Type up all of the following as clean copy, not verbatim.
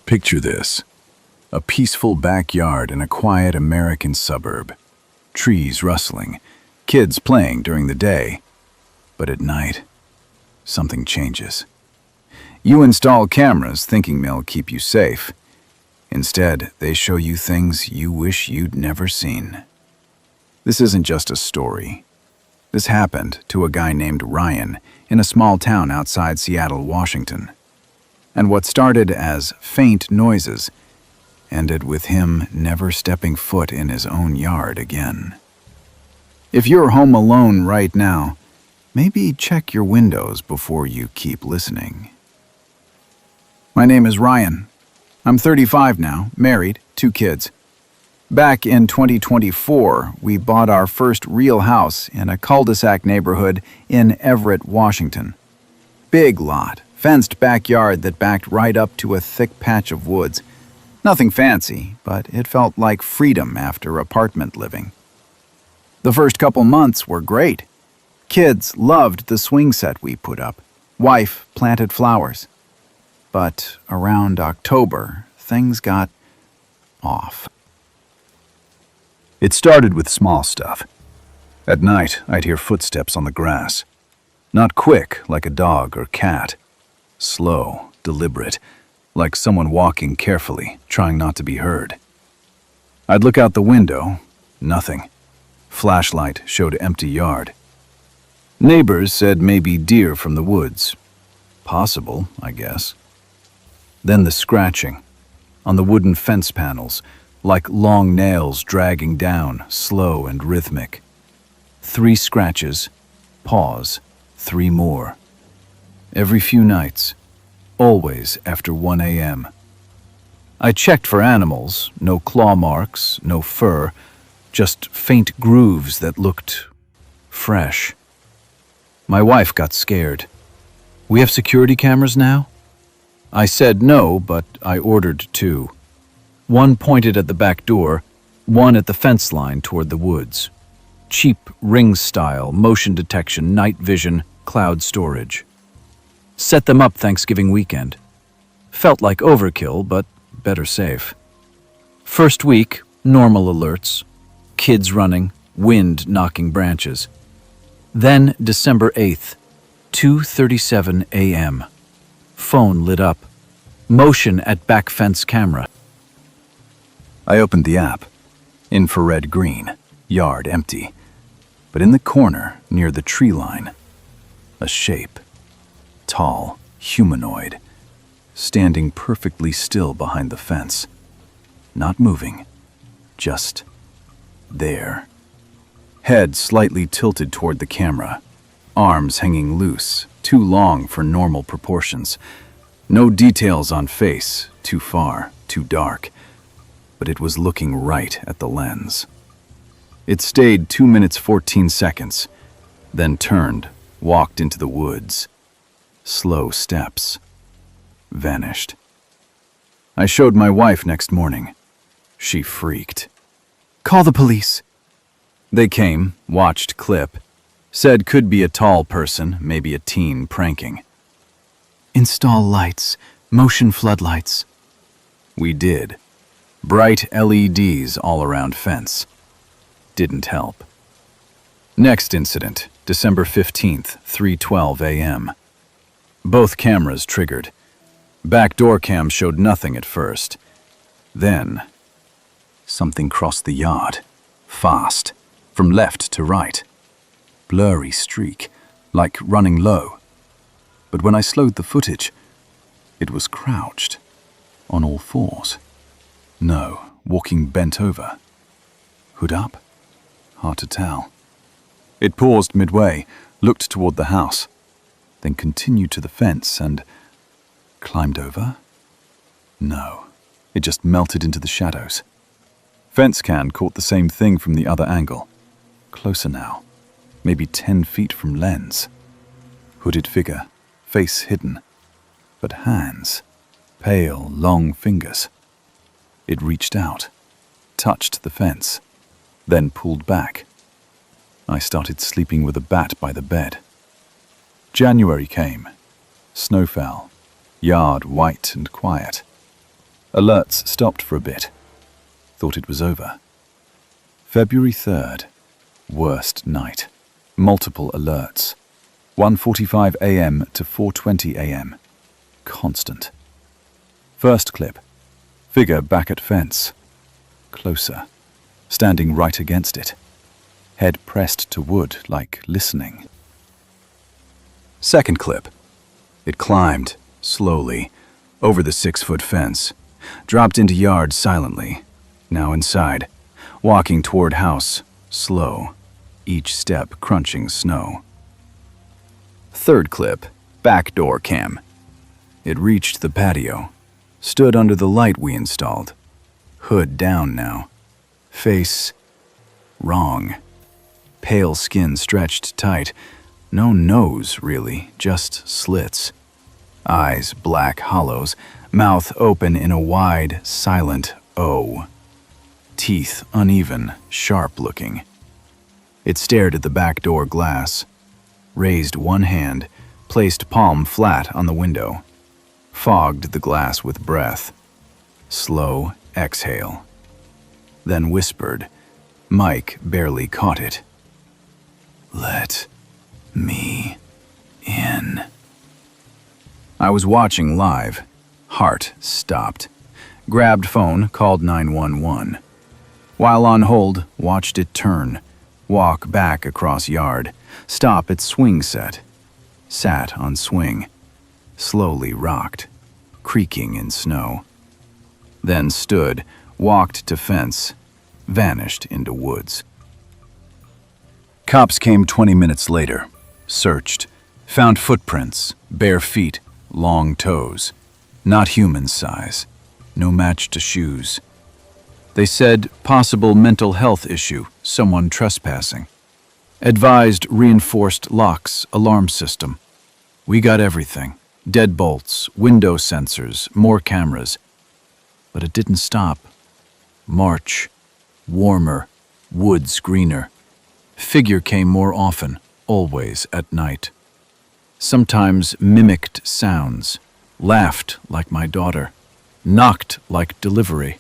Picture this: a peaceful backyard in a quiet American suburb. Trees rustling, kids playing during the day. But at night, something changes. You install cameras thinking they'll keep you safe. Instead, they show you things you wish you'd never seen. This isn't just a story. This happened to a guy named Ryan in a small town outside Seattle, Washington. And what started as faint noises ended with him never stepping foot in his own yard again. If you're home alone right now, maybe check your windows before you keep listening. My name is Ryan. I'm 35 now, married, 2 kids. Back in 2024, we bought our first real house in a cul-de-sac neighborhood in Everett, Washington. Big lot, fenced backyard that backed right up to a thick patch of woods. Nothing fancy, but it felt like freedom after apartment living. The first couple months were great. Kids loved the swing set we put up. Wife planted flowers. But around October, things got off. It started with small stuff. At night, I'd hear footsteps on the grass. Not quick, like a dog or cat. Slow, deliberate, like someone walking carefully, trying not to be heard. I'd look out the window. Nothing. Flashlight showed empty yard. Neighbors said maybe deer from the woods. Possible, I guess. Then the scratching on the wooden fence panels, like long nails dragging down, slow and rhythmic. 3 scratches, pause, 3 more. Every few nights, always after 1 a.m. I checked for animals, no claw marks, no fur, just faint grooves that looked fresh. My wife got scared. "We have security cameras now?" I said no, but I ordered 2. One pointed at the back door, one at the fence line toward the woods. Cheap Ring-style, motion detection, night vision, cloud storage. Set them up Thanksgiving weekend. Felt like overkill, but better safe. First week, normal alerts. Kids running, wind knocking branches. Then December 8th, 2:37 a.m. Phone lit up. Motion at back fence camera. I opened the app. Infrared green. Yard empty. But in the corner, near the tree line, a shape. Tall, humanoid. Standing perfectly still behind the fence. Not moving. Just there. Head slightly tilted toward the camera. Arms hanging loose, too long for normal proportions. No details on face, too far, too dark. But it was looking right at the lens. It stayed 2 minutes 14 seconds, then turned, walked into the woods. Slow steps. Vanished. I showed my wife next morning. She freaked. "Call the police." They came, watched clip, said could be a tall person, maybe a teen pranking. "Install lights, motion floodlights." We did. Bright LEDs all around fence. Didn't help. Next incident, December 15th, 3:12 a.m. Both cameras triggered. Back door cam showed nothing at first. Then, something crossed the yard. Fast. From left to right. Blurry streak, like running low. But when I slowed the footage, it was crouched, on all fours. No, walking bent over. Hood up? Hard to tell. It paused midway, looked toward the house, then continued to the fence and climbed over? No, it just melted into the shadows. Fence can caught the same thing from the other angle. Closer now, maybe 10 feet from lens. Hooded figure, face hidden, but hands, pale, long fingers. It reached out, touched the fence, then pulled back. I started sleeping with a bat by the bed. January came. Snow fell. Yard white and quiet. Alerts stopped for a bit. Thought it was over. February 3rd. Worst night. Multiple alerts. 1:45 a.m. to 4:20 a.m. Constant. First clip. Figure back at fence. Closer. Standing right against it. Head pressed to wood like listening. Second clip. It climbed, slowly, over the 6-foot fence. Dropped into yard silently. Now inside. Walking toward house, slow. Each step crunching snow. Third clip. Back door cam. It reached the patio. Stood under the light we installed. Hood down now. Face wrong. Pale skin stretched tight. No nose, really, just slits. Eyes black hollows. Mouth open in a wide, silent O. Teeth uneven, sharp-looking. It stared at the back door glass. Raised one hand, placed palm flat on the window. Fogged the glass with breath. Slow exhale. Then whispered. Mike barely caught it. "Let me in." I was watching live. Heart stopped. Grabbed phone, called 911. While on hold, watched it turn. Walk back across yard. Stop at swing set. Sat on swing. Slowly rocked. Creaking in snow. Then stood, walked to fence. Vanished into woods. Cops came 20 minutes later. Searched. Found footprints, bare feet, long toes. Not human size. No match to shoes. They said possible mental health issue, someone trespassing. Advised reinforced locks, alarm system. We got everything. Deadbolts, window sensors, more cameras. But it didn't stop. March. Warmer. Woods greener. Figure came more often, always at night. Sometimes mimicked sounds. Laughed like my daughter. Knocked like delivery.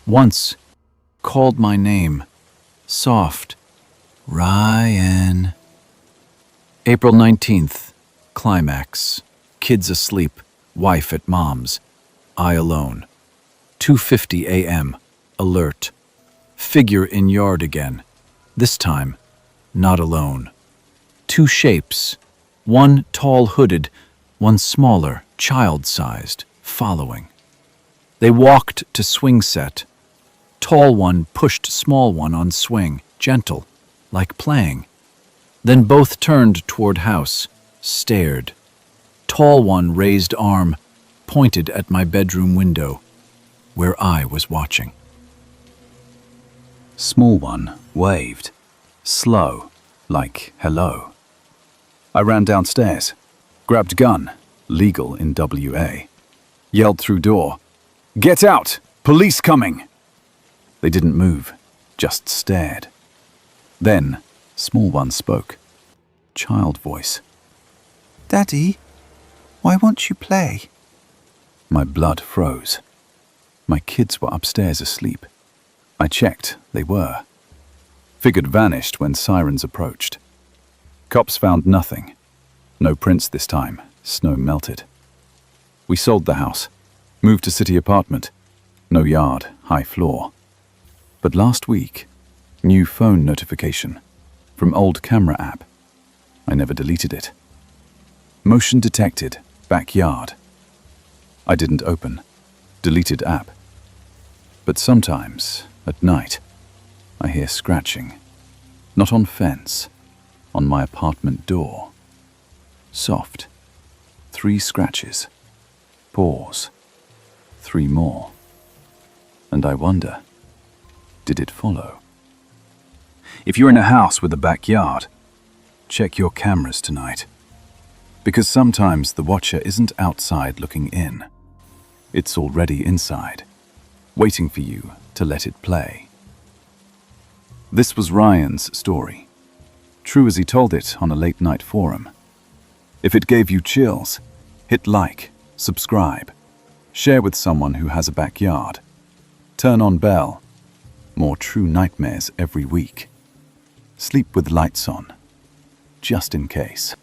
Once called my name. Soft. Ryan. April 19th. Climax. Kids asleep. Wife at mom's. I alone. 2:50 a.m. Alert. Figure in yard again. This time, not alone. Two shapes. One tall hooded, one smaller, child-sized, following. They walked to swing set. Tall one pushed small one on swing, gentle, like playing. Then both turned toward house, stared. Tall one raised arm, pointed at my bedroom window, where I was watching. Small one waved, slow, like hello. I ran downstairs, grabbed gun, legal in WA. Yelled through door, "Get out! Police coming!" They didn't move, just stared. Then, small one spoke. Child voice. "Daddy, why won't you play?" My blood froze. My kids were upstairs asleep. I checked, they were. Figured vanished when sirens approached. Cops found nothing. No prints this time, snow melted. We sold the house, moved to city apartment. No yard, high floor. But last week, new phone notification from old camera app. I never deleted it. Motion detected, backyard. I didn't open. Deleted app. But sometimes, at night, I hear scratching. Not on fence, on my apartment door. Soft. 3 scratches. Pause. 3 more. And I wonder, did it follow? If you're in a house with a backyard, check your cameras tonight. Because sometimes the watcher isn't outside looking in. It's already inside, waiting for you to let it play. This was Ryan's story, true as he told it on a late-night forum. If it gave you chills, hit like, subscribe. Share with someone who has a backyard. Turn on bell. More true nightmares every week. Sleep with lights on, just in case.